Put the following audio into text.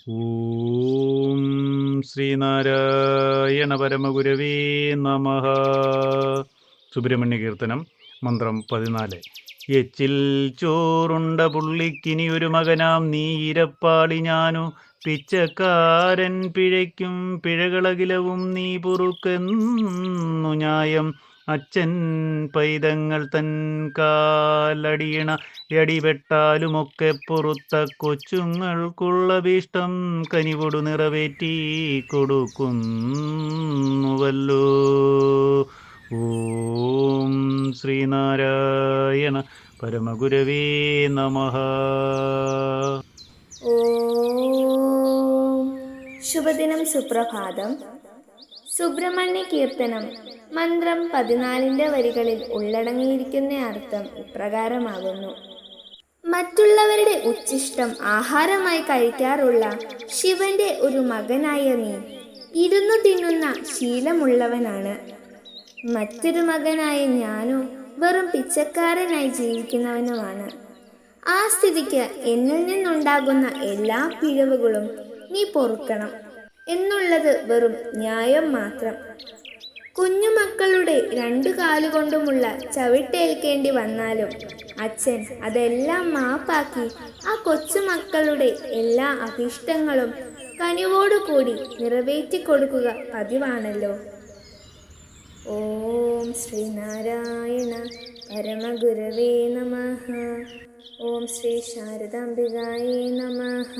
ഓം ശ്രീനാരായണ പരമഗുരവേ നമഃ. സുബ്രഹ്മണ്യ കീർത്തനം മന്ത്രം 14. എച്ചിൽ ചോറുണ്ട പുള്ളിക്കിനിയൊരു മകനാം നീ ഇരപ്പാളി ഞാനു പിച്ചക്കാരൻ പിഴയ്ക്കും പിഴകളകിലവും നീ പൊറുക്കെന്നു ന്യായം അച്ഛൻ പൈതങ്ങൾ തൻ കാലടിയണ യടിപെട്ടാലുമൊക്കെ പൊറുത്ത കൊച്ചുങ്ങൾക്കുള്ള ഭീഷ്ടം കനിവൊടു നിറവേറ്റി കൊടുക്കുന്നുവല്ലോ. ഓം ശ്രീനാരായണ പരമഗുരവേ നമഃ. ഓം ശുഭദിനം, സുപ്രഭാതം. സുബ്രഹ്മണ്യ കീർത്തനം മന്ത്രം 14 വരികളിൽ ഉള്ളടങ്ങിയിരിക്കുന്ന അർത്ഥം ഇപ്രകാരമാകുന്നു. മറ്റുള്ളവരുടെ ഉച്ഛിഷ്ടം ആഹാരമായി കഴിക്കാറുള്ള ശിവന്റെ ഒരു മകനായ നീ ഇരുന്നു തിന്നുന്ന ശീലമുള്ളവനാണ്. മറ്റൊരു മകനായ ഞാനോ വെറും പിച്ചക്കാരനായി ജീവിക്കുന്നവനുമാണ്. ആ സ്ഥിതിക്ക് എന്നിൽ നിന്നുണ്ടാകുന്ന എല്ലാ പിഴവുകളും നീ പൊറുക്കണം എന്നുള്ളത് വെറും ന്യായം മാത്രം. കുഞ്ഞുമക്കളുടെ 2 കാലുകൊണ്ടുമുള്ള ചവിട്ടേൽക്കേണ്ടി വന്നാലും അച്ഛൻ അതെല്ലാം മാപ്പാക്കി ആ കൊച്ചുമക്കളുടെ എല്ലാ അഭിഷ്ടങ്ങളും കനിവോടുകൂടി നിറവേറ്റി കൊടുക്കുക പതിവാണല്ലോ. ഓം ശ്രീനാരായണ പരമഗുരവേ നമഃ. ഓം ശ്രീ ശാരദാംബികായേ നമഃ.